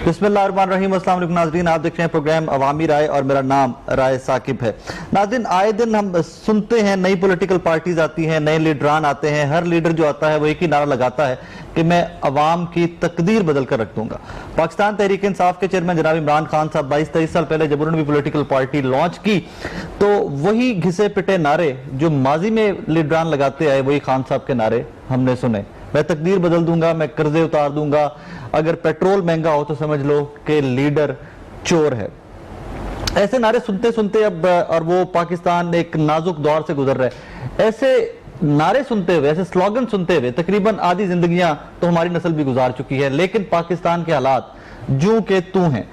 बिस्मिल्लाहिर्रहमानिर्रहीम। अस्सलाम वालेकुम नाज़रीन, आप देख रहे हैं प्रोग्राम अवामी राय और मेरा नाम राय साकिब है। नाज़रीन, आए दिन हम सुनते हैं नई पॉलिटिकल पार्टीज आती हैं, नए लीडरान आते हैं। हर लीडर जो आता है वो एक ही नारा लगाता है कि मैं अवाम की तकदीर बदल कर रख दूंगा। पाकिस्तान तहरीक इंसाफ के चेयरमैन जनाब इमरान खान साहब 22-23 साल पहले जब उन्होंने भी पॉलिटिकल पार्टी लॉन्च की तो वही घिसे पिटे नारे जो माजी में लीडरान लगाते आए, वही खान साहब के नारे हमने सुने। मैं तकदीर बदल दूंगा, मैं कर्जे उतार दूंगा, अगर पेट्रोल महंगा हो तो समझ लो कि लीडर चोर है। ऐसे नारे सुनते सुनते अब और वो पाकिस्तान एक नाजुक दौर से गुजर रहा है। ऐसे नारे सुनते हुए, ऐसे स्लोगन सुनते हुए तकरीबन आधी जिंदगियां तो हमारी नस्ल भी गुजार चुकी है, लेकिन पाकिस्तान के हालात जूं के तू हैं।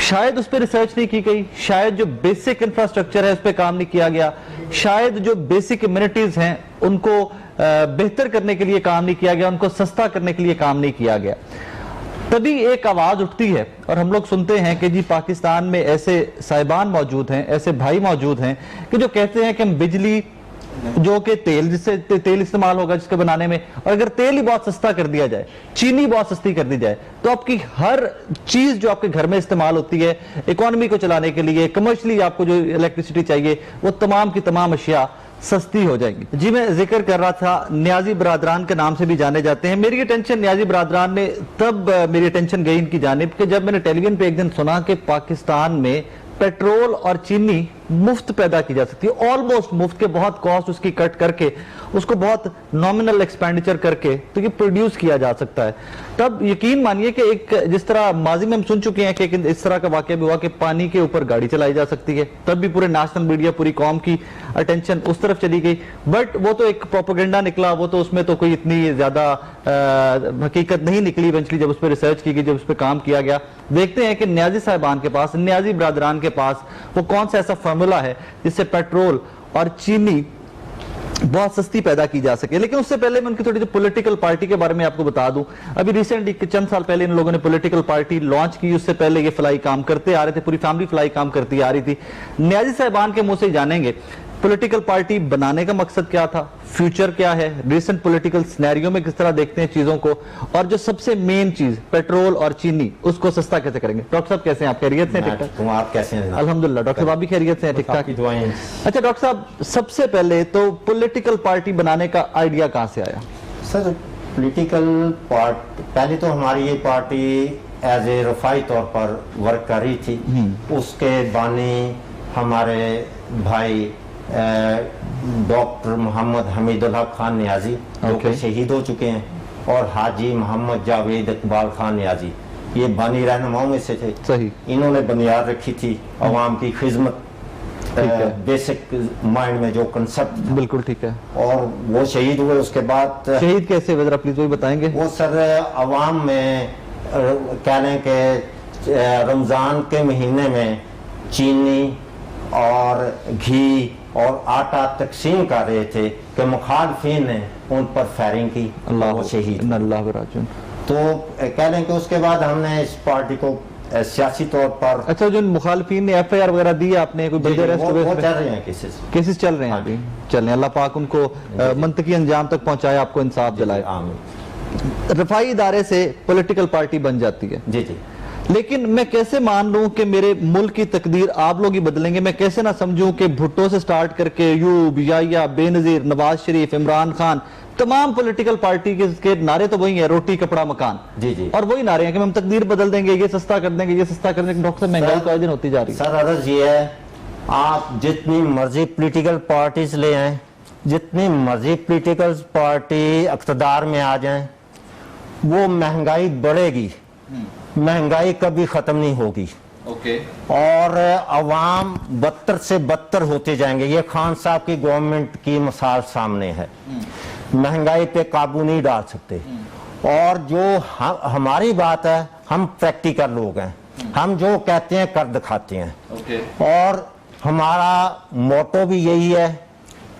शायद उस पर रिसर्च नहीं की गई, शायद जो बेसिक इंफ्रास्ट्रक्चर है उस पर काम नहीं किया गया, शायद जो बेसिक इम्यूनिटीज हैं उनको बेहतर करने के लिए काम नहीं किया गया, उनको सस्ता करने के लिए काम नहीं किया गया। तभी एक आवाज उठती है और हम लोग सुनते हैं कि जी पाकिस्तान में ऐसे साहिबान मौजूद हैं, ऐसे भाई मौजूद हैं कि जो कहते हैं कि हम बिजली जो कि तेल, जिससे तेल इस्तेमाल होगा जिसके बनाने में, और अगर तेल ही बहुत सस्ता कर दिया जाए, चीनी बहुत सस्ती कर दी जाए, तो आपकी हर चीज जो आपके घर में इस्तेमाल होती है इकोनॉमी को चलाने के लिए, कमर्शियली आपको जो इलेक्ट्रिसिटी चाहिए, वो तमाम की तमाम अशिया सस्ती हो जाएंगी। जी, मैं जिक्र कर रहा था न्याजी बरादरान के नाम से भी जाने जाते हैं। मेरी अटेंशन न्याजी बरादरान ने तब मेरी अटेंशन गई इनकी जानिब कि जब मैंने टेलीविजन पे एक दिन सुना कि पाकिस्तान में पेट्रोल और चीनी मुफ्त पैदा की जा सकती है, ऑलमोस्ट मुफ्त, के बहुत कॉस्ट उसकी कट करके उसको बहुत नॉमिनल एक्सपेंडिचर करके तो ये प्रोड्यूस किया जा सकता है। तब यकीन मानिए कि एक जिस तरह माजी में हम सुन चुके हैं कि इस तरह का वाकया भी हुआ कि पानी के ऊपर गाड़ी चलाई जा सकती है, तब भी पूरे नेशनल मीडिया, पूरी कौम की अटेंशन उस तरफ चली गई। बट वो तो एक प्रोपेगेंडा निकला, वो तो उसमें तो कोई इतनी ज्यादा हकीकत नहीं निकली। इवेंचुअली जब उस पर रिसर्च की गई, जब उस पर काम किया गया, देखते हैं कि न्याजी साहिबान के पास, न्याजी बरादरान के पास वो कौन सा ऐसा फार्मूला है जिससे पेट्रोल और चीनी बहुत सस्ती पैदा की जा सके। लेकिन उससे पहले मैं उनकी थोड़ी जो पॉलिटिकल पार्टी के बारे में आपको बता दूं। अभी रिसेंटली चंद साल पहले इन लोगों ने पॉलिटिकल पार्टी लॉन्च की, उससे पहले ये फ्लाई काम करते आ रहे थे, पूरी फैमिली फ्लाई काम करती आ रही थी। न्याजी साहिबान के मुंह से जानेंगे पॉलिटिकल पार्टी बनाने का मकसद क्या था, फ्यूचर क्या है, रिसेंट पॉलिटिकल सिनेरियो में किस तरह देखते हैं चीजों को, और जो सबसे मेन चीज पेट्रोल और चीनी उसको सस्ता कैसे करेंगे। डॉक्टर साहब कैसे हैं आप? खैरियत से? ठीक ठाक। आप कैसे हैं? अल्हम्दुलिल्लाह। डॉक्टर साहब भी खैरियत से हैं? ठीक ठाक। अच्छा डॉक्टर साहब, सबसे पहले तो पॉलिटिकल पार्टी बनाने का आइडिया कहाँ से आया? सर, पॉलिटिकल पार्टी पहले तो हमारी ये पार्टी एज ए रफाई तौर पर वर्क कर रही थी। उसके बानी हमारे भाई डॉक्टर मोहम्मद हमीदुल्लाह खान न्याजी, जो कि शहीद हो चुके हैं, और हाजी मोहम्मद जावेद इकबाल खान न्याजी, ये बानी रहनुमाओं में से थे। सही। इन्होंने बुनियाद रखी थी अवाम की खिदमत, बेसिक माइंड में जो कंसेप्ट। बिल्कुल ठीक है। और वो शहीद हुए। उसके बाद शहीद कैसे हुए, जरा प्लीज वही बताएंगे। वो सर अवाम में कह लें कि रमजान के महीने में चीनी और घी और आटा तकसीम कर रहे थे कि मुखालफिन ने उन पर फायरिंग की, वो शहीद। तो कह लें कि उसके बाद हमने इस पार्टी को सियासी तौर पर। अच्छा, जो मुखालफिन ने FIR वगैरह दी आपने, कोई बंदे अरेस्ट हुए? वो चल रहे हैं, केसेस चल रहे हैं अभी। चल रहे हैं, अल्लाह पाक उनको मंतकी अंजाम तक पहुंचाए, आपको इंसाफ दिलाए। रफाई इदारे से पॉलिटिकल पार्टी बन जाती है। जी जी। लेकिन मैं कैसे मान लूं कि मेरे मुल्क की तकदीर आप लोग ही बदलेंगे? मैं कैसे ना समझूं कि भुट्टो से स्टार्ट करके यूब, याया, बेनजीर, नवाज शरीफ, इमरान खान, तमाम पॉलिटिकल पार्टी के नारे तो वही है, रोटी कपड़ा मकान। जी जी। और वही नारे हैं कि हम तकदीर बदल देंगे, ये सस्ता कर देंगे, ये सस्ता कर देंगे। डॉक्टर साहब, महंगाई तो आए दिन होती जा रही है। सर अर्ज ये है, आप जितनी मर्जी पॉलिटिकल पार्टीज ले आए, जितनी मर्जी पॉलिटिकल पार्टी इक़्तिदार में आ जाए, वो महंगाई बढ़ेगी, महंगाई कभी खत्म नहीं होगी। और अवाम बदतर से बदतर होते जाएंगे। ये खान साहब की गवर्नमेंट की मिसाल सामने है। महंगाई पे काबू नहीं डाल सकते। और जो हमारी बात है, हम प्रैक्टिकल लोग हैं, हम जो कहते हैं कर दिखाते हैं। और हमारा मोटो भी यही है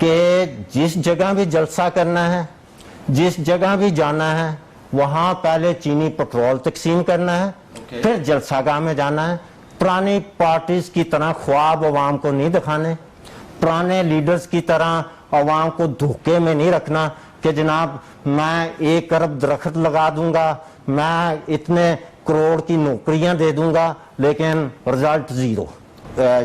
कि जिस जगह भी जलसा करना है, जिस जगह भी जाना है, वहां पहले चीनी पेट्रोल तकसीम करना है, फिर जलसागाह में जाना है। पुरानी पार्टीज की तरह ख्वाब अवाम को नहीं दिखाने, पुराने लीडर्स की तरह अवाम को धोखे में नहीं रखना कि जनाब मैं 1 अरब दरख्त लगा दूंगा, मैं इतने करोड़ की नौकरियां दे दूंगा, लेकिन रिजल्ट जीरो।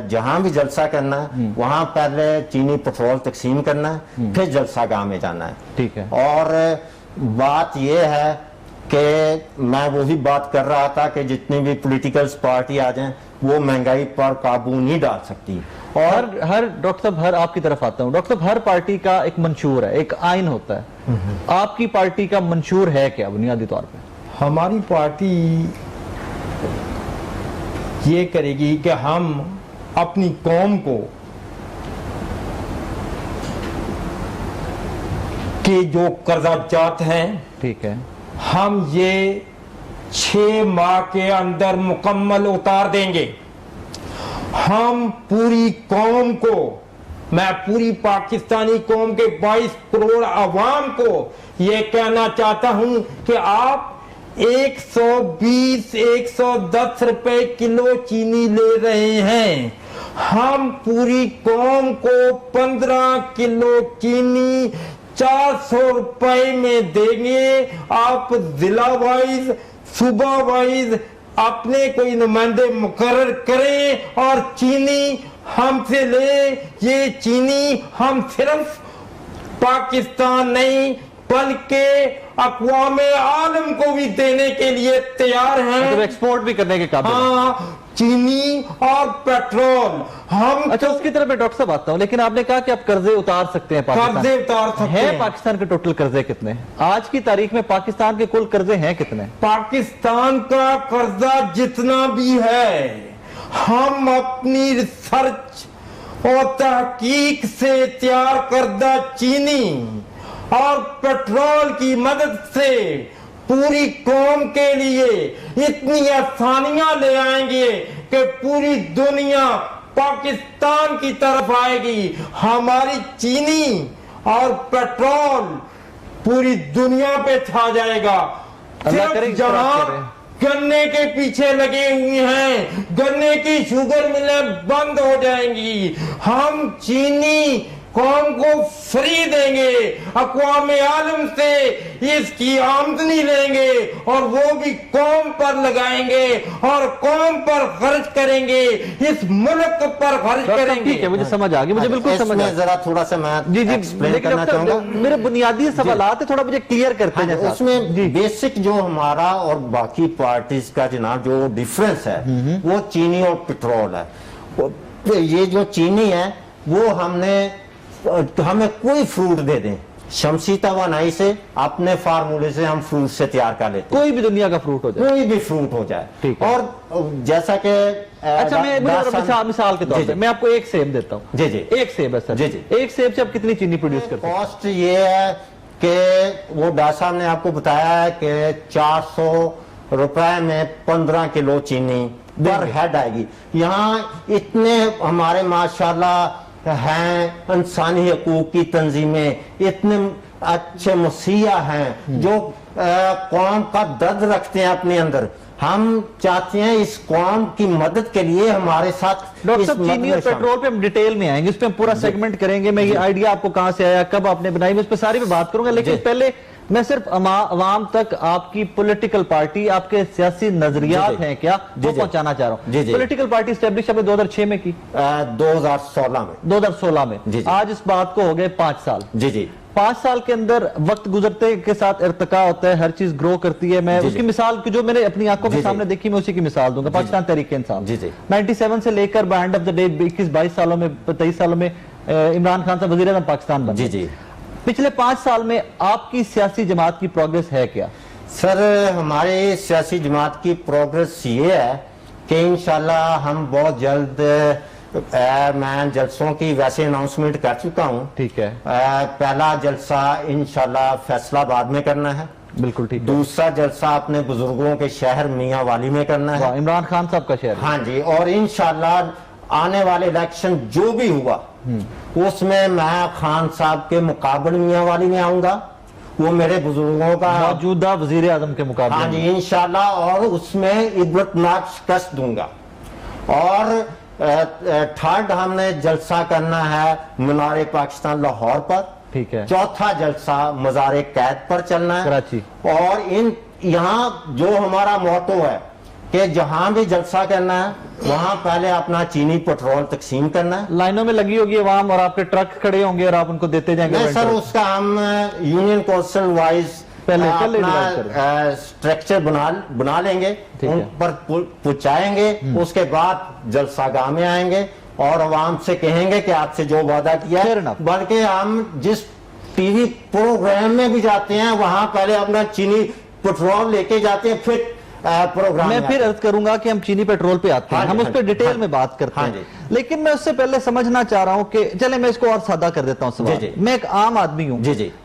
जहां भी जलसा करना है वहां पहले चीनी पेट्रोल तकसीम करना है, फिर जलसा गाह में जाना है। ठीक है। और बात यह है कि मैं वही बात कर रहा था कि जितनी भी पॉलिटिकल पार्टी आ जाएं वो महंगाई पर काबू नहीं डाल सकती। और हर डॉक्टर साहब, हर आपकी तरफ आता हूं डॉक्टर साहब, हर पार्टी का एक मंशूर है, एक आइन होता है। आपकी पार्टी का मंशूर है क्या बुनियादी तौर पे? हमारी पार्टी ये करेगी कि हम अपनी कौम को के जो कर्जात हैं, ठीक है, हम ये 6 माह के अंदर मुकम्मल उतार देंगे। हम पूरी कौम को, मैं पूरी पाकिस्तानी कौम के 22 करोड़ अवाम को ये कहना चाहता हूं कि आप 120-110 रुपए किलो चीनी ले रहे हैं, हम पूरी कौम को 15 किलो चीनी 400 रुपए में देंगे। आप जिला वाइज, सूबा वाइज अपने कोई नुमाइंदे मुकर्रर करें और चीनी हमसे ले। ये चीनी हम सिर्फ पाकिस्तान नहीं बल्कि अक़वामे आलम को भी देने के लिए तैयार हैं। मतलब एक्सपोर्ट भी करने के काबिल। हाँ, चीनी और पेट्रोल हम। अच्छा, उसकी तरफ मैं डॉक्टर साहब आता हूं, लेकिन आपने कहा कि आप कर्जे उतार सकते हैं पाकिस्तान। कर्जे उतार सकते हैं। पाकिस्तान के टोटल कर्जे कितने हैं आज की तारीख में? पाकिस्तान के कुल कर्जे हैं कितने? पाकिस्तान का कर्जा जितना भी है, हम अपनी रिसर्च और तहकीक से तैयार करदा चीनी और पेट्रोल की मदद से पूरी कौम के लिए इतनी आसानियां ले आएंगे कि पूरी दुनिया पाकिस्तान की तरफ आएगी। हमारी चीनी और पेट्रोल पूरी दुनिया पे छा जाएगा। सिर्फ जहां गन्ने के पीछे लगे हुए हैं, गन्ने की शुगर मिलें बंद हो जाएंगी। हम चीनी कौम को फ्री देंगे, अक़वामे आलम से इसकी आमदनी लेंगे और वो भी कौम पर लगाएंगे और कौम पर खर्च करेंगे, इस मुल्क पर खर्च करेंगे। ठीक है, मुझे समझ आ गई, मुझे बिल्कुल समझ आ गई। जरा थोड़ा सा मैं जी एक्सप्लेन करना चाहूंगा। मेरे बुनियादी सवालात है, थोड़ा मुझे क्लियर करते हैं। उसमें बेसिक जो हमारा और बाकी पार्टीज का जनाब जो डिफरेंस है वो चीनी और पेट्रोल है। ये जो चीनी है वो हमें कोई फ्रूट दे दें, शमसी तवानाई से अपने फार्मूले से हम फ्रूट से तैयार कर लेते हैं। कोई भी दुनिया का फ्रूट हो जाए, कोई भी फ्रूट हो जाए। ठीक है। और जैसा कि अच्छा, मिसाल के तौर पे मैं आपको एक सेब देता हूँ। जी जी, एक सेब है सर। जी जी। एक सेब से आप कितनी चीनी प्रोड्यूस करते हैं? कॉस्ट ये है कि वो डॉक्टर साहब ने आपको बताया है कि 400 रुपए में 15 किलो चीनी पर हेड आएगी। यहाँ इतने हमारे माशाल्लाह हैं इंसानी हकूक की तंजीमें, इतने अच्छे मसीहा हैं जो कौम का दर्द रखते हैं अपने अंदर। हम चाहते हैं इस कौम की मदद के लिए हमारे साथ। डॉक्टर साहब, चीनी और पेट्रोल पे हम डिटेल में आएंगे, उस पे हम पूरा सेगमेंट करेंगे। मैं ये आइडिया आपको कहां से आया, कब आपने बनाई, मैं उस पे सारी पे बात करूंगा। लेकिन पहले मैं सिर्फ अवाम तक आपकी पॉलिटिकल पार्टी, आपके सियासी नजरियात हैं क्या, वो पहुंचाना चाह रहा हूँ। पॉलिटिकल पार्टी स्टैब्लिश आपने 2006 में की? 2016 में। आज इस बात को हो गए 5 साल। जी जी। 5 साल के अंदर वक्त गुजरते के साथ इर्तिका होता है, हर चीज ग्रो करती है। मैं उसकी मिसाल जो मैंने अपनी आंखों के सामने देखी, मैं उसी की मिसाल दूंगा। पाकिस्तान तहरीक इंसाफ 97 से लेकर by end of the day 21-22 सालों में, 23 सालों में इमरान खान साहब वजीर आज़म पाकिस्तान बने। जी। पिछले 5 साल में आपकी सियासी जमात की प्रोग्रेस है क्या? सर, हमारे सियासी जमात की प्रोग्रेस ये है कि इंशाल्लाह हम बहुत जल्द, मैं जलसों की वैसे अनाउंसमेंट कर चुका हूँ। ठीक है। पहला जलसा इंशाल्लाह फैसलाबाद में करना है। बिल्कुल ठीक। दूसरा जलसा अपने बुजुर्गों के शहर मियाँ वाली में करना है, इमरान खान साहब का शहर। हाँ जी। और इंशाल्लाह आने वाले इलेक्शन जो भी हुआ उसमें मैं खान साहब के मुकाबले मियाँ वाली में आऊंगा, वो मेरे बुजुर्गों का मौजूदा वजीर आजम के मुकाबले। हाँ जी, इंशाल्लाह। और उसमें इबरतनाक शिकस्त दूंगा। और थर्ड हमने जलसा करना है मीनार पाकिस्तान लाहौर पर। ठीक है। चौथा जलसा मज़ार कैद पर चलना है कराची। और यहाँ जो हमारा मोटो है कि जहां भी जलसा करना है वहां पहले अपना चीनी पेट्रोल तकसीम करना है। लाइनों में लगी होगी आवाम और आपके ट्रक खड़े होंगे और आप उनको देते जाएंगे। नहीं सर, उसका हम यूनियन कौंसिल वाइज पहले अपना स्ट्रक्चर बना लेंगे, उन पर पहुंचाएंगे, उसके बाद जलसागाह में आएंगे और आवाम से कहेंगे कि आपसे जो वादा किया है, बल्कि हम जिस टीवी प्रोग्राम में भी जाते हैं वहां पहले अपना चीनी पेट्रोल लेके जाते हैं, फिर प्रोग्राम मैं फिर अर्ज करूंगा कि हम चीनी पेट्रोल पे आते हैं, हम उस पर डिटेल में बात करते हैं, लेकिन मैं उससे पहले समझना चाह रहा हूं कि चले मैं इसको और सादा कर देता हूं सवाल। मैं एक आम आदमी हूं,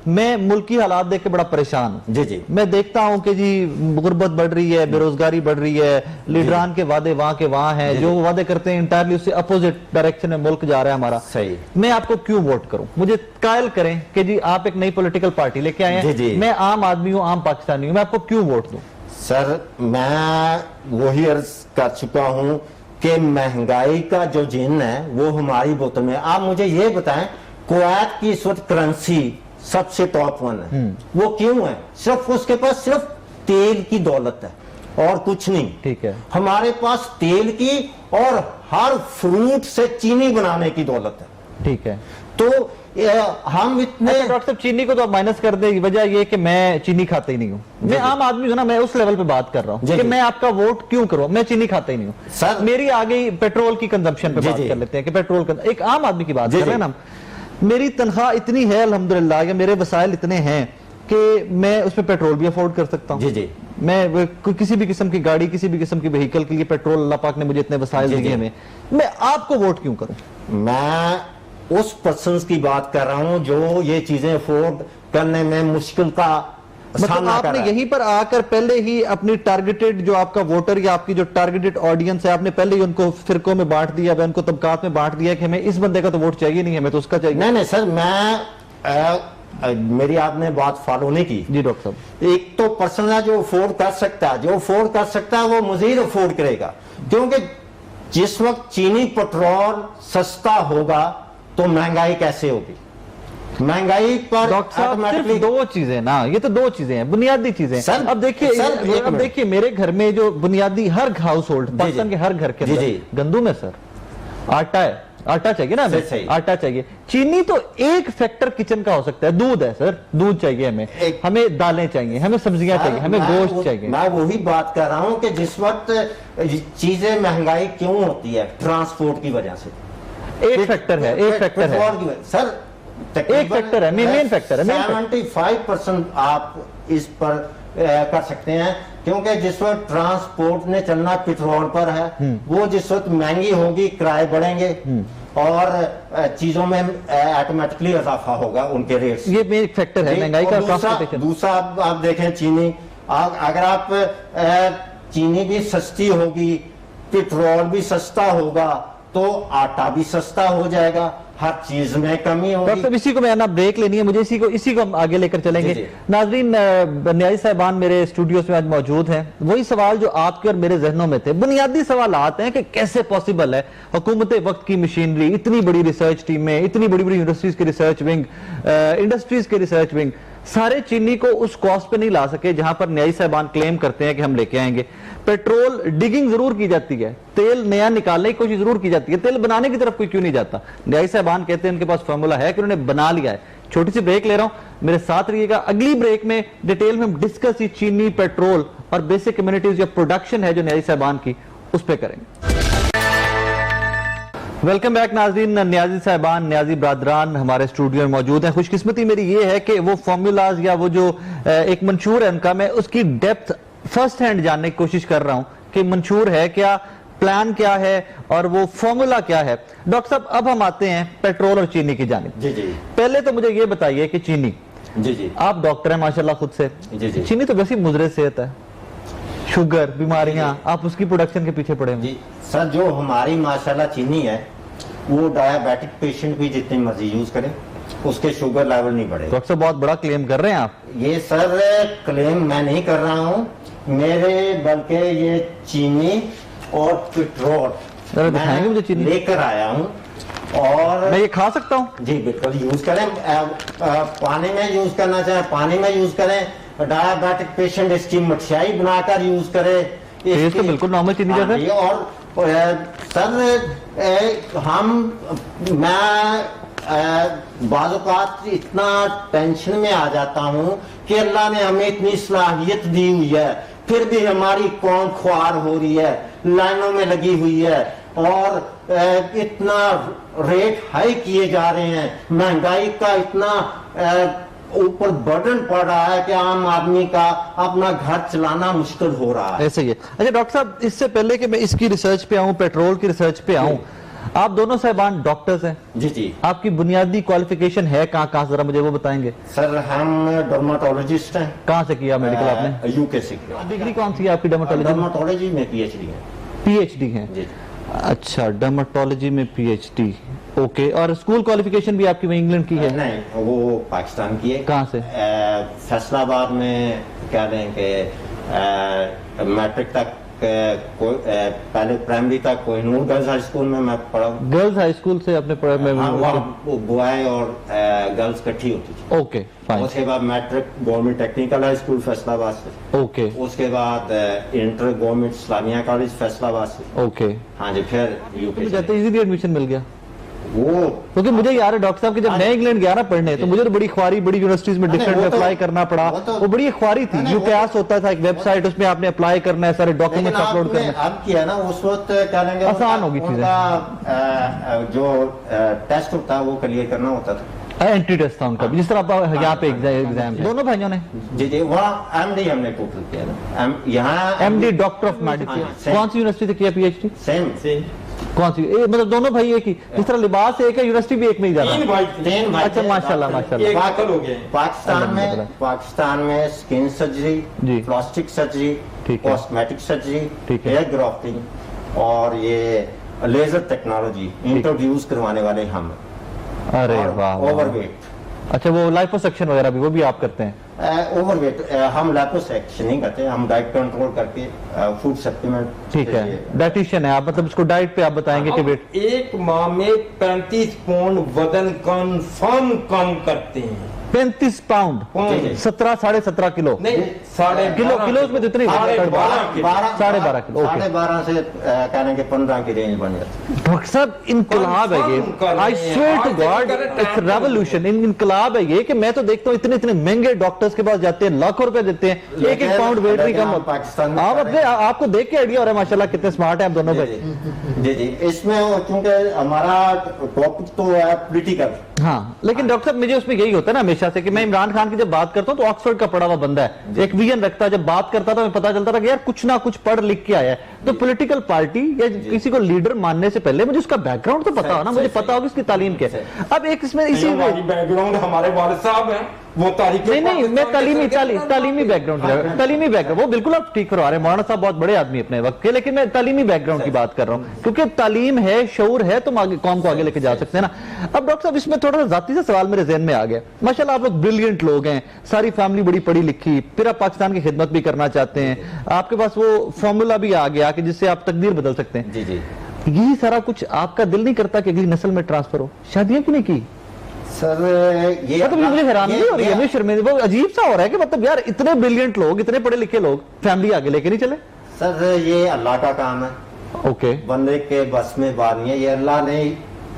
मैं मुल्क की हालात देख के बड़ा परेशान हूं। मैं देखता हूं कि जी गुर्बत बढ़ रही है, बेरोजगारी बढ़ रही है, लीडरान के वादे वहां के वहां हैं, जो वादे करते हैं इंटायरली उससे अपोजिट डायरेक्शन में मुल्क जा रहा है हमारा। सही, मैं आपको क्यों वोट करूं? मुझे कायल करें कि जी आप एक नई पॉलिटिकल पार्टी लेके आए हैं, मैं आम आदमी हूं, आम पाकिस्तानी हूं, मैं आपको क्यों वोट दूं? सर मैं वही अर्ज कर चुका हूं कि महंगाई का जो जिन है वो हमारी बोतल में। आप मुझे ये बताएं, कुवैत की इस वक्त करेंसी सबसे टॉप 1 है, वो क्यों है? सिर्फ उसके पास सिर्फ तेल की दौलत है और कुछ नहीं। ठीक है, हमारे पास तेल की और हर फ्रूट से चीनी बनाने की दौलत है। ठीक है, तो हम इतने डॉक्टर साहब चीनी को तो आप माइनस कर दे, वजह ये कि मैं चीनी खाता ही नहीं हूँ, मैं आम आदमी हूँ ना, मैं उस लेवल पे बात कर रहा हूँ कि मैं आपका वोट क्यों करूँ, मैं चीनी खाता ही नहीं हूँ सर। मेरी आ गई पेट्रोल की कंजम्पशन पे बात कर लेते हैं कि पेट्रोल एक आम आदमी की बात कर रहे हैं ना। मेरी तनख्वाह इतनी है अल्हम्दुलिल्लाह, या मेरे वसाइल इतने हैं कि मैं उसमें पेट्रोल भी अफोर्ड कर सकता हूँ। मैं किसी भी किस्म की गाड़ी, किसी भी किस्म की व्हीकल के लिए पेट्रोल अल्लाह पाक ने मुझे इतने वसाइल दिए हैं, मैं आपको वोट क्यों करूँ? मैं उस पर्सन की बात कर रहा हूं जो ये चीजें अफोर्ड करने में मुश्किल का मतलब आपने यहीं पर आकर पहले ही अपनी टारगेटेड जो आपका वोटर या आपकी जो टारगेटेड ऑडियंस है, आपने पहले ही उनको फिरकों में बांट दिया, उनको तबकात में बांट दिया कि हमें इस बंदे का तो वोट चाहिए नहीं, हमें तो उसका चाहिए। नहीं सर, मैं मेरी आपने बात फॉलो नहीं की। जी डॉक्टर साहब, एक तो पर्सन है जो अफोर्ड कर सकता है, जो अफोर्ड कर सकता है वो मजीद अफोर्ड करेगा, क्योंकि जिस वक्त चीनी पेट्रोल सस्ता होगा तो महंगाई कैसे होगी? महंगाई पर डॉक्टर साहब सिर्फ दो चीजें ना, ये तो दो चीजें हैं, बुनियादी चीजें। अब देखिए मेरे घर में जो बुनियादी हर हाउस होल्ड पाकिस्तान के हर घर के अंदर गंदुम है सर, आटा है, आटा चाहिए ना हमें, आटा चाहिए। चीनी तो एक फैक्टर किचन का हो सकता है, दूध है सर, दूध चाहिए हमें, हमें दालें चाहिए, हमें सब्जियां चाहिए, हमें गोश्त चाहिए। मैं वही बात कर रहा हूँ कि जिस वक्त चीजें महंगाई क्यों होती है, ट्रांसपोर्ट की वजह से। एक फैक्टर है, एक फैक्टर है सर, एक फैक्टर है, मेन फैक्टर है। 75% आप इस पर कर सकते हैं, क्योंकि जिस वक्त ट्रांसपोर्ट ने चलना पेट्रोल पर है, वो जिस वक्त महंगी होगी किराए बढ़ेंगे और चीजों में ऑटोमेटिकली इजाफा होगा उनके रेट्स। ये मेन फैक्टर है महंगाई का। दूसरा आप देखें चीनी, अगर आप चीनी भी सस्ती होगी, पेट्रोल भी सस्ता होगा, तो आटा भी सस्ता हो जाएगा, हर चीज में कमी होगी। डॉक्टर इसी को मैं ना ब्रेक लेनी है मुझे, इसी को हम आगे लेकर चलेंगे। नाजरीन, न्याजी साहिबान मेरे स्टूडियोज में आज मौजूद हैं। वही सवाल जो आपके और मेरे जहनों में थे, बुनियादी सवाल आते हैं कि कैसे पॉसिबल है हुकूमत वक्त की मशीनरी, इतनी बड़ी रिसर्च टीमें, इतनी बड़ी बड़ी यूनिवर्सिटीज की रिसर्च विंग, इंडस्ट्रीज के रिसर्च विंग, सारे चीनी को उस कॉस्ट पे नहीं ला सके जहां पर न्याजी साहिबान क्लेम करते हैं कि हम लेके आएंगे। पेट्रोल डिगिंग जरूर की जाती है, तेल नया निकालने की कोशिश जरूर की जाती है, तेल बनाने की तरफ कोई क्यों नहीं जाता? न्याजी साहिबान कहते हैं उनके पास फॉर्मूला है कि उन्होंने बना लिया है। छोटी सी ब्रेक ले रहा हूं, मेरे साथ रहिएगा। अगली ब्रेक में डिटेल में हम डिस्कस ही चीनी, पेट्रोल और बेसिक कम्युनिटीज या प्रोडक्शन है जो न्याजी साहिबान की, उस पर करेंगे। वेलकम बैक नाज़रीन, न्याजी साहिबान, न्याजी ब्रादरान हमारे स्टूडियो में मौजूद हैं। खुशकिस्मती मेरी ये है कि वो फॉर्मूलाज या वो जो एक मंशूर है उनका, मैं उसकी डेप्थ फर्स्ट हैंड जानने की कोशिश कर रहा हूं कि मंशूर है क्या, प्लान क्या है और वो फॉर्मूला क्या है। डॉक्टर साहब, अब हम आते हैं पेट्रोल और चीनी की जानिब। जी जी, पहले तो मुझे ये बताइए कि चीनी, जी जी, आप डॉक्टर हैं माशाल्लाह खुद से, जी जी, चीनी तो वैसे मुजरे सेहत है, शुगर, बीमारियां, आप उसकी प्रोडक्शन के पीछे पड़े हैं। सर, जो हमारी माशाल्लाह चीनी है वो डायबिटिक पेशेंट भी जितनी मर्जी यूज करें उसके शुगर लेवल नहीं बढ़ेगा। डॉक्टर बहुत बड़ा क्लेम कर रहे हैं आप। ये सर क्लेम मैं नहीं कर रहा हूँ, मेरे बल्कि ये चीनी और पेट्रोल दिखाएंगे मुझे, चीनी लेकर आया हूँ और मैं ये खा सकता हूँ? जी बिल्कुल, यूज करें, पानी में यूज करना चाहे पानी में यूज करें, डायबिटिक पेशेंट इसकी मठियाई बनाकर यूज करे, टेस्ट तो बिल्कुल नॉर्मल चीनी हाँ जैसे। जी, और सर मैं बाज़ औक़ात इतना टेंशन में आ जाता हूँ कि अल्लाह ने हमें इतनी सलाहियत दी हुई है, फिर भी हमारी कौम ख्वार हो रही है, लाइनों में लगी हुई है, और इतना रेट हाई किए जा रहे हैं, महंगाई का इतना ऊपर बर्डन पड़ रहा है कि आम आदमी का अपना घर चलाना मुश्किल हो रहा है। ऐसे ही है। अच्छा डॉक्टर साहब, इससे पहले कि मैं इसकी रिसर्च पे आऊं, पेट्रोल की रिसर्च पे आऊं, आप दोनों साहिबान डॉक्टर्स हैं। जी जी। आपकी बुनियादी क्वालिफिकेशन है कहाँ जरा मुझे वो बताएंगे। सर हम डर्माटोलॉजिस्ट हैं। कहाँ से किया मेडिकल आपने? यूके से किया। डिग्री कौन सी है आपकी डर्माटोलॉजी? डर्माटोलॉजी में पीएचडी है। पीएचडी है? जी। अच्छा, डर्माटोलॉजी में पीएचडी, ओके। और स्कूल क्वालिफिकेशन भी आपकी वहीं इंग्लैंड की है? नहीं, वो पाकिस्तान की है। कहाँ से? फैसलाबाद में कह दें कि मैट्रिक तक पहले प्राइमरी तक कोहिनूर गर्ल्स हाई स्कूल में मैं पढ़ा। गर्ल्स हाई स्कूल से आपने पढ़ा? बॉय और गर्ल्स इकट्ठी होती थी। Okay fine. उसके बाद matric government technical high school Faisalabad से। ओके। उसके बाद inter government Islamia college Faisalabad से। ओके। हाँ जी, फिर यूके जाते इजीली एडमिशन मिल गया वो। क्योंकि मुझे याद है डॉक्टर साहब कि जब मैं इंग्लैंड गया ना पढ़ने, तो मुझे तो बड़ी ख्वारी, बड़ी यूनिवर्सिटीज में डिफरेंट अप्लाई करना पड़ा। वो बड़ी ख्वारी थी। यूकेएस होता था एक वेबसाइट, उसमें आपने अप्लाई करना है, सारे डॉक्यूमेंट्स अपलोड करना है। अब किया ना, उस वक्त क्या लेंगे, आसान होगी चीजें। जो टेस्ट होता है वो क्लियर करना होता था। एंट्री टेस्ट था उनका भी, जिस तरह आप यहाँ पे एग्जाम दोनों भाइयों ने। जी जी। वहाँ एमडी हमने टोटल किया ना, यहाँ एमडी डॉक्टर ऑफ मेडिसिन। कौन सी यूनिवर्सिटी से किया पीएचडी? सेम। कौन सी? मतलब दोनों भाई एक ही, जिस तरह लिबास एक है, यूनिवर्सिटी भी एक में ही जा रहा है। तीन भाई। अच्छा माशाल्लाह माशाल्लाह। पाकिस्तान में skin surgery, plastic surgery, cosmetic surgery, hair grafting और ये लेजर टेक्नोलॉजी इंट्रोड्यूस करवाने वाले हम। अरे वाह। ओवरवेट। अच्छा, वो लाइपोसक्शन वगैरह भी वो भी आप करते हैं? ओवरवेट हम लाइपोसक्शन नहीं करते, हम डाइट कंट्रोल करके फूड सप्लीमेंट। ठीक है, डाइटिशियन है आप, मतलब उसको डाइट पे आप बताएंगे कि वेट। एक माह में 35 पाउंड वजन कन्फर्म कम करते हैं। 35 पाउंड? 17.5 किलो? नहीं, 12.5 किलो में जितनी 12.5 किलो। 12.5 किलो। 12.5 से कहने के 15 की रेंज बन जाती है। डॉक्टर साहब इनकलाब है ये, I swear to God it's revolution. इनकलाब है ये कि मैं तो देखता हूँ इतने इतने महंगे डॉक्टर्स के पास जाते हैं, लाखों रुपए देते हैं, एक एक पाउंड वेट नहीं कम होता। पाकिस्तान आप अपने आपको देख के आइडिया हो रहा है माशाल्लाह कितने स्मार्ट हैं आप दोनों भाई। जी जी। इसमें क्योंकि हमारा टॉपिक तो है पॉलिटिकल। हाँ, लेकिन डॉक्टर साहब मुझे उसमें यही होता है ना हमेशा से कि मैं इमरान खान की जब बात करता हूँ तो ऑक्सफोर्ड का पढ़ा हुआ बंदा है, एक विजन रखता है। जब बात करता था मैं पता चलता था कि यार कुछ ना कुछ पढ़ लिख के आया है। तो पॉलिटिकल पार्टी या किसी को लीडर मानने से पहले मुझे उसका बैकग्राउंड तो पता हो ना, मुझे पता होगा इसकी तालीम क्या है। अब एक इसमें इसी बैकग्राउंड हमारे वालिद साहब हैं, वो तारीख नहीं मैं तालीमी बैकग्राउंड वो बिल्कुल आप ठीक करवा रहे हैं। मौलाना साहब बहुत बड़े आदमी अपने वक्त के, लेकिन मैं तालीमी बैकग्राउंड की बात कर रहा हूँ क्योंकि तालीम है, शऊर है, तुम आगे कौम को आगे लेके जा सकते हैं ना। अब डॉक्टर साहब इसमें थोड़ा सा जाती सा सवाल मेरे ज़हन में आ गया। माशाल्लाह आप लोग ब्रिलियंट लोग हैं, सारी फैमिली बड़ी पढ़ी लिखी, फिर आप पाकिस्तान की खिदमत भी करना चाहते हैं, आपके पास वो फॉर्मूला भी आ गया कि जिससे आप तकदीर बदल सकते हैं। जी जी। यही सारा कुछ आपका दिल नहीं करता कि अगली नस्ल में ट्रांसफर हो? शादियां क्यों नहीं की? सर ये मतलब मुझे हैरानी नहीं हो रही है, मुझे शर्मिंदा, वो अजीब सा हो रहा है कि मतलब यार इतने ब्रिलियंट लोग, इतने पढ़े लिखे लोग फैमिली आगे लेके नहीं चले। सर ये अल्लाह का काम है। ओके। बंदे के बस में बात नहीं है, ये अल्लाह ने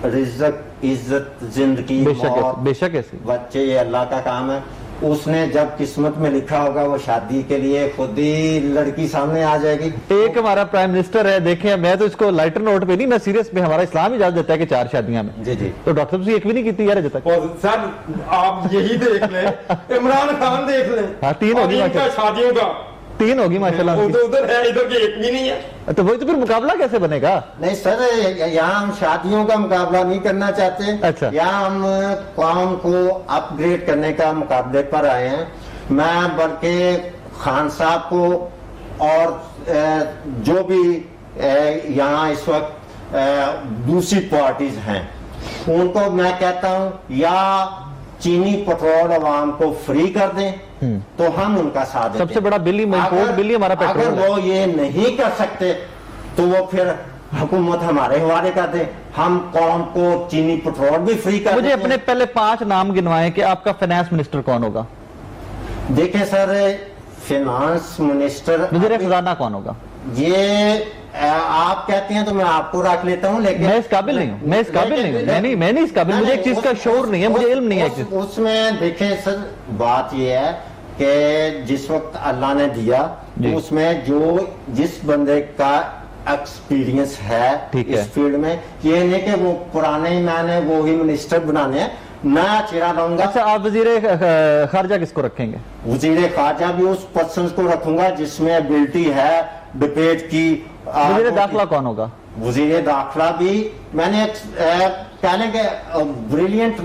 रिज़्क़, इज्जत, जिंदगी, बेशक ऐसे बच्चे, ये अल्लाह का काम है। उसने जब किस्मत में लिखा होगा वो शादी के लिए खुद ही लड़की सामने आ जाएगी। एक हमारा प्राइम मिनिस्टर है, देखें मैं तो इसको लाइटर नोट पे नहीं, मैं सीरियस में, हमारा इस्लाम इजाजत देता है कि 4 शादियां में। जी जी। तो डॉक्टर साहब एक भी नहीं की थी यार अजय तक। सर आप यही देख लें, इमरान खान देख लें। हाँ 3 होगी शादियों का, 3 होगी माशाल्लाह। उधर है, इधर की एक भी नहीं है। तो वही तो फिर मुकाबला कैसे बनेगा? नहीं सर, यहाँ हम शादियों का मुकाबला नहीं करना चाहते। अच्छा। यहाँ हम कौम को अपग्रेड करने का मुकाबले पर आए हैं। मैं बल्कि खान साहब को और जो भी यहाँ इस वक्त दूसरी पार्टीज हैं उनको मैं कहता हूँ या चीनी पेट्रोल आवाम को फ्री कर दें तो हम उनका साथ देते। सबसे बड़ा बिल इंपोर्ट बिल हमारा पेट्रोल। अगर वो ये नहीं कर सकते तो वो फिर हुकूमत हमारे हवाले कर दे, हम कौम को चीनी पेट्रोल भी फ्री कर। मुझे अपने पहले 5 नाम गिनवाएं कि आपका फाइनेंस मिनिस्टर कौन होगा? देखें सर, फाइनेंस मिनिस्टर, वज़ीर खजाना कौन होगा? ये आप कहते हैं तो मैं आपको रख लेता हूँ, लेकिन मैं इस काबिल नहीं हूँ, मैं इस काबिल नहीं हूँ, मैं नहीं इस काबिल, मुझे एक चीज का शौर नहीं है, मुझे इल्म नहीं है। उसमें देखें सर, बात ये है कि जिस वक्त अल्लाह ने दिया तो उसमें जिस बंदे का एक्सपीरियंस है इस फील्ड में, ये नहीं कि वो पुराने मैंने वो ही मिनिस्टर बनाने हैं, नया चेहरा लाऊंगा। अच्छा, आप वजीरे खारजा किसको रखेंगे? वजीरे खारजा भी उस पर्सन को रखूंगा जिसमें एबिलिटी है डिबेट की। वजीरे दाखिला कौन होगा? वजीरे दाखिला भी मैंने कहने के ब्रिलियंट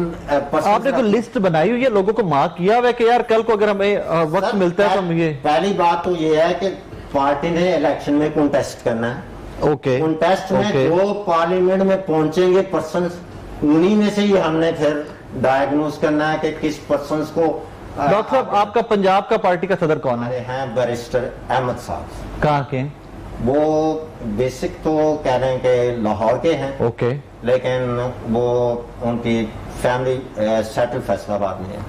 पर्सन। आपने कोई लिस्ट बनाई हुई है, लोगों को मार्क किया हुआ है कि यार कल को अगर हमें वक्त मिलता है तो हम ये। पहली बात तो ये है कि पार्टी ने इलेक्शन में कंटेस्ट करना है। ओके, कंटेस्ट में जो पार्लियामेंट में पहुंचेंगे पर्सन, उन्हीं में से ही हमने फिर डायग्नोज करना है कि किस पर्सन को। डॉक्टर साहब, आपका पंजाब का पार्टी का सदर कौन है? हैं बैरिस्टर अहमद साहब। कहाँ के? वो बेसिक तो कह रहे हैं कि लाहौर के हैं। ओके, लेकिन वो उनकी फैमिली सेटल फैसलाबाद में है।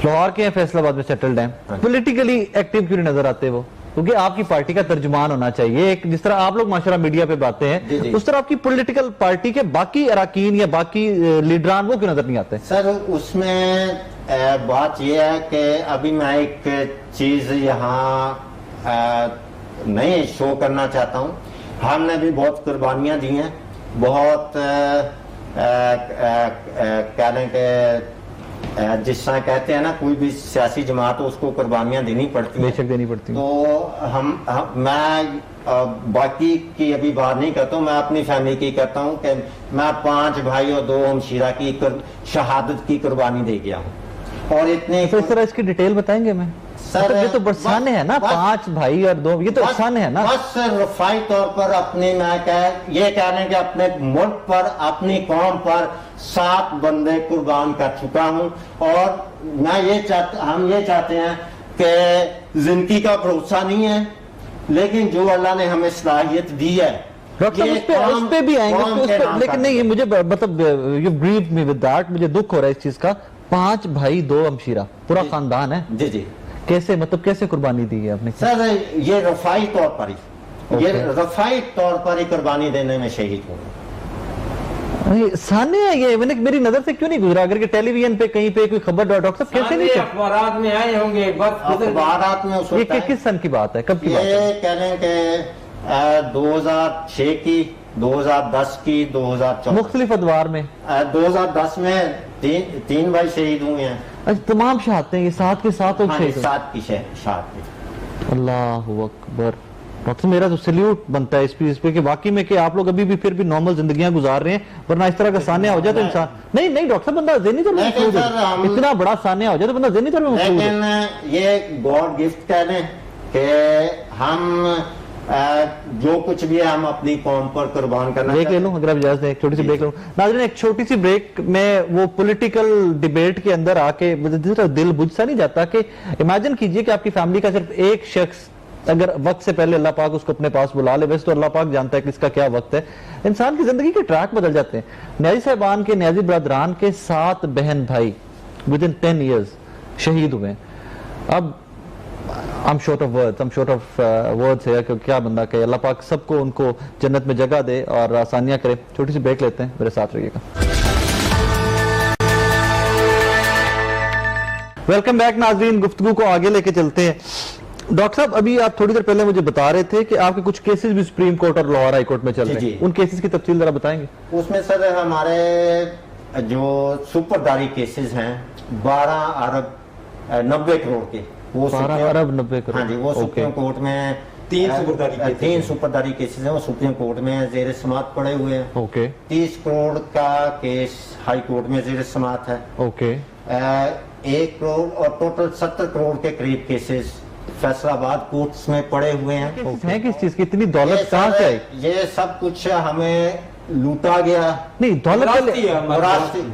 लाहौर के हैं, फैसलाबाद में सेटल्ड हैं। पॉलिटिकली एक्टिव क्यों नहीं नजर आते वो? क्योंकि आपकी पार्टी का तर्जुमान होना चाहिए, एक जिस तरह आप लोग माशाल्लाह मीडिया पे बातें हैं उस तरह आपकी पॉलिटिकल पार्टी के बाकी अरकान या बाकी लीडरान वो क्यों नजर नहीं आते? सर उसमें बात यह है कि अभी मैं एक चीज यहाँ नहीं शो करना चाहता हूँ। हमने भी बहुत कुर्बानियां दी हैं, बहुत कह लें कि जिस तरह कहते हैं ना, कोई भी सियासी जमात हो उसको कुर्बानियां देनी पड़ती हैं। बेशक देनी पड़ती हैं। तो मैं बाकी की अभी बात नहीं करता हूँ, मैं अपनी फैमिली की करता हूँ कि मैं 5 भाई और 2 हमशीरा की शहादत की कुर्बानी दे गया हूँ। और इतने तो इस तरह इसकी डिटेल बताएंगे मैं सर? ये तो बरसाने है ना, 5 भाई और 2, ये तो बरसाने है ना। बस रफाई तौर पर अपनी मैं ये कह रहे हैं कि अपने मुल्क पर, अपनी कौम पर 7 बंदे कुर्बान कर चुका हूं। और मैं हम ये चाहते हैं कि जिंदगी का भरोसा नहीं है, लेकिन जो अल्लाह ने हमें सलाहियत दी है। डॉक्टर उस पे भी आएंगे, लेकिन नहीं, मुझे मतलब you grieve me with that, मुझे दुख हो रहा है इस चीज का। 5 भाई 2 हमशीरा, पूरा खानदान है। जी जी। कैसे, मतलब कैसे कुर्बानी दी है आपने? सर ये रफाई तौर पर ही, ये रफाई तौर पर ही कुर्बानी देने में शहीद हो। साने है ये, मैंने मेरी नजर से क्यों नहीं गुजरा? अगर कि टेलीविजन पे कहीं पे कोई खबर, डॉक्टर साहब कैसे नहीं? अखबारात में आए होंगे, अखबारात में। ये किस सन की बात है, कब की बात है? ये कह रहे हैं कि 2006 की, 2010 की, 2014 मुख्तलिफ अदवार में। 2010 में 3 भाई शहीद हुए हैं। अच्छा, तमाम शहादतें ये 7 के 7 और 6? 7 की शहादत। अल्लाह अकबर। डॉक्टर मेरा तो सैल्यूट बनता है इस पे कि वाकई में कि आप लोग अभी भी फिर भी नॉर्मल जिंदगियां गुजार रहे हैं, वरना इस तरह का सान्या हो जाए तो इंसान नहीं डॉक्टर साहब, बंदा ज़हनी तौर पर महफूज है। इतना बड़ा सान्या हो जाए तो बंदा ज़हनी तौर पर महफूज है। लेकिन ये गॉड गिफ्ट कह लें कि हम जो कुछ भी है हम अपनी कौम पर कुर्बान करना। ब्रेक ले लूं अगर आप इजाजत दें, एक छोटी सी ब्रेक लूं। नाज़रीन, एक छोटी सी ब्रेक में वो पॉलिटिकल डिबेट के अंदर आके दिल बुझ सा नहीं जाता कि इमेजिन कीजिए कि आपकी फैमिली का सिर्फ एक शख्स अगर वक्त से पहले अल्लाह पाक उसको अपने पास बुला ले। वैसे तो अल्लाह पाक जानता है कि इसका क्या वक्त है, इंसान की जिंदगी के ट्रैक बदल जाते हैं। न्याजी साहबान के, न्याजी बरदरान के 7 बहन भाई विद इन 10 ईयर्स शहीद हुए। अब I'm short of words है कि क्या बंदा कहे। अल्लाह पाक सबको उनको जन्नत में जगह दे और आसानियां करे। छोटी सी ब्रेक लेते हैं, मेरे साथ रहिएगा। वेलकम बैक नाज़रीन, गुफ्तगू को आगे लेके चलते हैं। डॉक्टर साहब, अभी आप थोड़ी देर पहले मुझे बता रहे थे कि आपके कुछ केसेस भी सुप्रीम कोर्ट और लाहौर हाई कोर्ट में चल रहे हैं, उन केसेस की तफसील जरा बताएंगे? उसमें सर हमारे जो सुपरदारी केसेस हैं 12 अरब 90 करोड़ के, वो 12 अरब 90 करोड़। हाँ जी, वो सुप्रीम कोर्ट में 3 सुपरदारी केसेस हैं, वो सुप्रीम कोर्ट में जेर समात पड़े हुए हैं। ओके। 30 करोड़ का केस हाई कोर्ट में जेर समात है। ओके। 1 करोड़ और टोटल 70 करोड़ के करीब केसेस फैसलाबाद कोर्ट्स में पड़े हुए हैं। हैं किस चीज की इतनी दौलत कहाँ से आई? ये सब कुछ हमें लूटा गया। नहीं, दौलत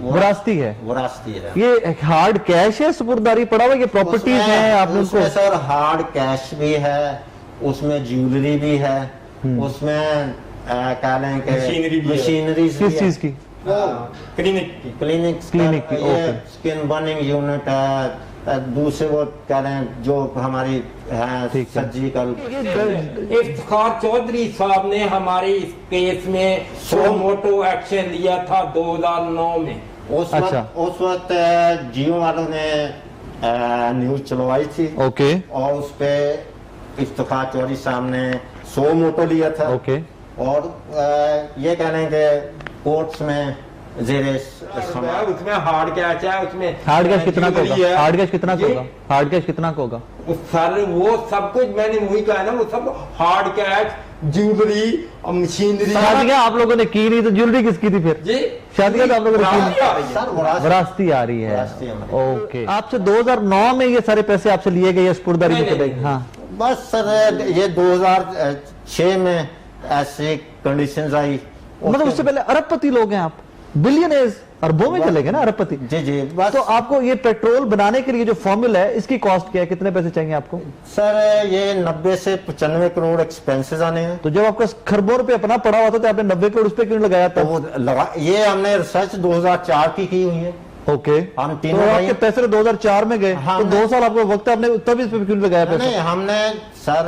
विरासती है। ये हार्ड कैश है, सुपुर्दारी पड़ा हुआ, ये प्रॉपर्टीज हैं आपने उनको? सर हार्ड कैश भी है, उसमें ज्वेलरी भी है, उसमें क्या लें मशीनरी किस चीज की? क्लिनिक की ओके। स्किन बर्निंग यूनिट है, दूसरे वो कह रहे हैं जो हमारी सर्जिकल। इफ्तिखार चौधरी साहब ने हमारे इस केस में सो मोटो एक्शन लिया था 2009 में। उस वक्त जियो वालों ने न्यूज चलवाई थी। ओके। और उस पे इफ्तिखार चौधरी साहब ने सो मोटो लिया था। ओके। और ये कह रहे हैं कि कोर्ट्स में उसमें हार्ड कैश है, उसमें हार्ड कैश कितना का होगा? हार्ड कैश कितना का होगा? हार्ड कैश कितना का होगा? सर वो सब कुछ मैंने वही कहा ना, वो सब हार्ड कैश, ज्वेलरी, मशीनरी। शादियां आप लोगों ने की नहीं तो ज्वेलरी किसकी थी फिर? जी शादियां तो आप लोगों ने की नहीं। सर वरासती आ रही है। ओके। आपसे 2009 में ये सारे पैसे आपसे लिए गए स्पुर्दारी के? हाँ बस सर ये 2006 में ऐसे कंडीशंस आई। मतलब उससे पहले अरबपति लोग हैं आप, बिलियनर्स, अरबों में चले गए ना अरबपति। जी जी। बस तो आपको ये पेट्रोल बनाने के लिए जो फॉर्मूला है इसकी कॉस्ट क्या है, कितने पैसे चाहिए आपको? सर ये 90 से 95 करोड़ एक्सपेंसेस आने हैं। तो जब आपका खरबों रुपए अपना पड़ा हुआ था तो आपने 90 करोड़ उस पे क्यों लगाया था? तो वो ये हमने रिसर्च 2004 की हुई है। ओके। हम तीनों तो आपके पैसे 2004 में गए तो 2 साल आपको वक्त, आपने तब इस पे क्यों लगाया पैसा? नहीं हमने सर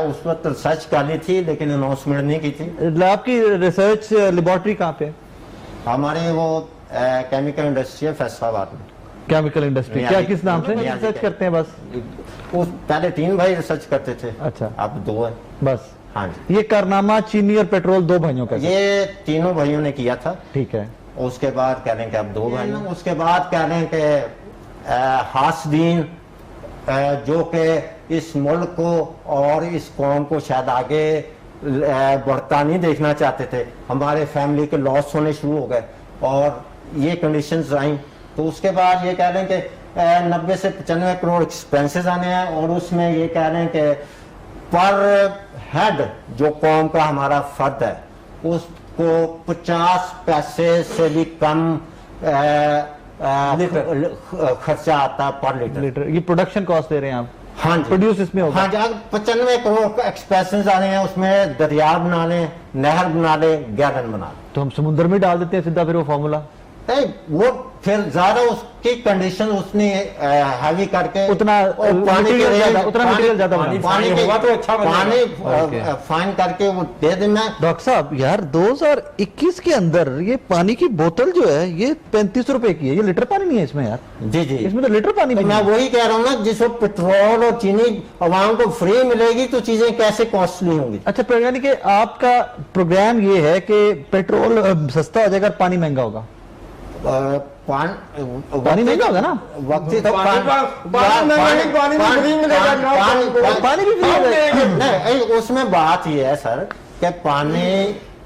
उस वक्त रिसर्च कर ली थी लेकिन अनाउंसमेंट नहीं की थी। आपकी रिसर्च लेबोरेटरी कहाँ पे? हमारी वो केमिकल इंडस्ट्री है फैसलाबाद में। केमिकल इंडस्ट्री क्या, किस नाम से रिसर्च करते हैं? बस उस पहले 3 भाई रिसर्च करते थे। अच्छा। अब 2 है बस। हाँ जी। ये कारनामा चीनी और पेट्रोल 2 भाइयों का? ये तीनों भाइयों ने किया था। ठीक है। उसके बाद कह रहे हैं कि अब 2 भाई। उसके बाद कह रहे हैं कि हासदीन जो कि इस मुल्क को और इस कौम को शायद आगे बढ़ता नहीं देखना चाहते थे, हमारे फैमिली के लॉस होने शुरू हो गए और ये कंडीशंस आई। तो उसके बाद ये कह रहे हैं कि 90 से 95 करोड़ एक्सपेंसेस आने हैं और उसमें ये कह रहे हैं कि पर हेड जो कौम का हमारा फर्द है उसको 50 पैसे से भी कम खर्चा आता पर लीटर। ये प्रोडक्शन कॉस्ट दे रहे हैं आप? हाँ जी। प्रोड्यूस इसमें होगा? हाँ जी। 95 करोड़ एक्सपेंसेस आ रहे हैं, उसमें दरिया बना ले, नहर बना ले, गैलन बना ले। तो हम समुद्र में डाल देते हैं सीधा फिर वो फॉर्मूला? वो फिर ज्यादा उसकी कंडीशन उसने हैवी करके उतना मटेरियल ज्यादा पानी होगा तो अच्छा पानी फाइन करके वो दे देना। डॉक्टर साहब यार 2021 के अंदर ये पानी की बोतल जो है ये 35 रुपए की है, ये लीटर पानी नहीं है इसमें यार। जी जी। इसमें तो लीटर पानी भी मैं वही कह रहा हूँ ना, जिस वक्त पेट्रोल और चीनी आवाम को फ्री मिलेगी तो चीजें कैसे कॉस्टली होंगी। अच्छा, यानी कि आपका प्रोग्राम ये है कि पेट्रोल सस्ता हो जाएगा और पानी महंगा होगा? पानी महंगा होगा ना? वक्त तो पानी भी नहीं, उसमें बात ये है सर कि पानी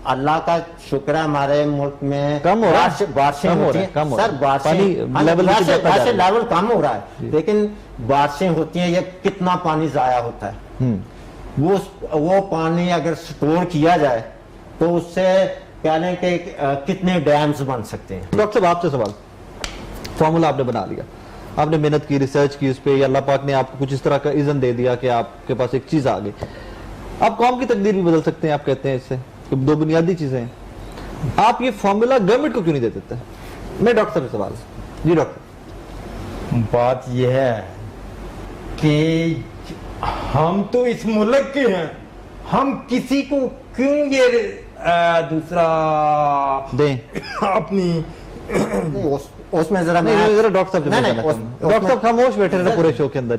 अल्लाह का शुक्र है हमारे मुल्क में कम हो रहा है, बारिशें होती हैं सर, बारिशें लेवल कम हो रहा है लेकिन बारिशें होती हैं, ये कितना पानी जाया होता है। वो पानी अगर स्टोर किया जाए तो उससे कहने के कितने डैम्स बन सकते हैं। डॉक्टर साहब आपसे सवाल, फॉर्मूला आपने बना लिया, आपने मेहनत की, रिसर्च की उस पर, अल्लाह पाक ने आपको कुछ इस तरह का इज़्न दे दिया कि आपके पास एक चीज आ गई, आप कौम की तकदीर भी बदल सकते हैं, आप कहते हैं इससे 2 बुनियादी चीजें हैं। आप ये फॉर्मूला गवर्नमेंट को क्यों नहीं दे देते? मैं डॉक्टर साहब से सवाल। जी डॉक्टर। बात यह है कि हम तो इस मुल्क के हैं, हम किसी को क्यों ये दूसरा दें अपनी उसमें जरा डॉक्टर साहब खामोश बैठे रहे पूरे शो के अंदर।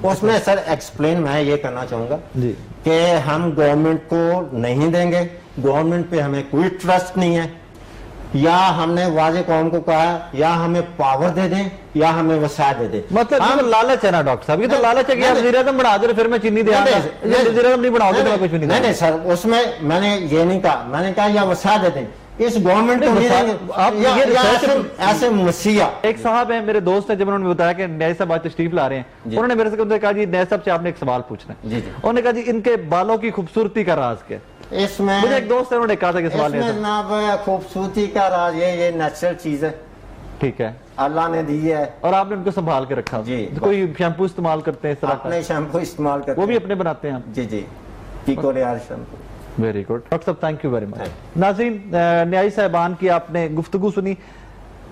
उसमें सर एक्सप्लेन मैं ये करना चाहूंगा कि हम गवर्नमेंट को नहीं देंगे, गवर्नमेंट पे हमें कोई ट्रस्ट नहीं है, या हमने वाजे कौम को कहा या हमें पावर दे दें या हमें वसाया दे दें। मतलब ये तो लालच है ना डॉक्टर साहब, ये तो लालच है कि आप वज़ीर आज़म बना दे फिर मैं चीनी दे आऊंगा, वज़ीर आज़म नहीं बनाओगे तो मैं कुछ भी नहीं। नहीं सर, उसमें मैंने ये नहीं कहा, मैंने कहा या वसाया दे दें, इस गवर्नमेंट को नहीं देंगे आप ऐसे मसीहा। एक साहब है मेरे दोस्त है, जब उन्होंने बताया कि नए साहब आज तशरीफ ला रहे हैं, उन्होंने मेरे से कहा जी नए साहब से आपने एक सवाल पूछना है। उन्होंने कहा जी इनके बालों की खूबसूरती का राज क्या? इसमें मुझे एक दोस्त है उन्होंने कहा था कि सवाल जनाब खूबसूरती का राज ये नेचुरल चीज है, ठीक है, अल्लाह ने दी है और आपने उनको संभाल के रखा जी। कोई शैम्पू इस्तेमाल करते हैं इस तरह अपने शैम्पू इस्तेमाल करते वो भी अपने बनाते हैं आप? जी जी, Pico rare shampoo. Very good doctor साहब, थैंक यू वेरी मच। नाज़रीन, न्यायी साहिबान की आपने गुफ्तगू सुनी,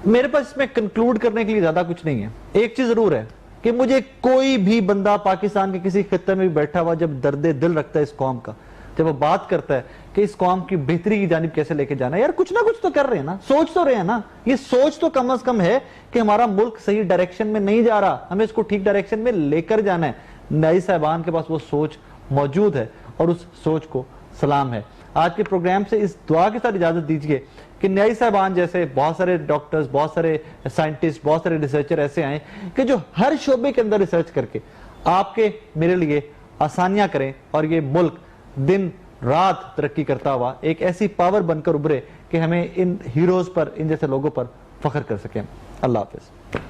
मेरे पास इसमें कंक्लूड करने के लिए ज्यादा कुछ नहीं है। एक चीज जरूर है कि मुझे कोई भी बंदा पाकिस्तान के किसी खित्ते में भी बैठा हुआ जब दर्दे दिल रखता है इस कौम का, जब वो बात करता है कि इस कौम की बेहतरी की जानिब कैसे लेके जाना है, यार कुछ ना कुछ तो कर रहे हैं ना, सोच तो रहे हैं ना। ये सोच तो कम से कम है कि हमारा मुल्क सही डायरेक्शन में नहीं जा रहा, हमें इसको ठीक डायरेक्शन में लेकर जाना है। न्यायी साहबान के पास वो सोच मौजूद है और उस सोच को सलाम है। आज के प्रोग्राम से इस दुआ के साथ इजाजत दीजिए कि न्यायी साहबान जैसे बहुत सारे डॉक्टर्स, बहुत सारे साइंटिस्ट, बहुत सारे रिसर्चर ऐसे आए कि जो हर शोबे के अंदर रिसर्च करके आपके मेरे लिए आसानियां करें और ये मुल्क दिन रात तरक्की करता हुआ एक ऐसी पावर बनकर उभरे कि हमें इन हीरोज पर, इन जैसे लोगों पर फख्र कर सकें। अल्लाह हाफिज।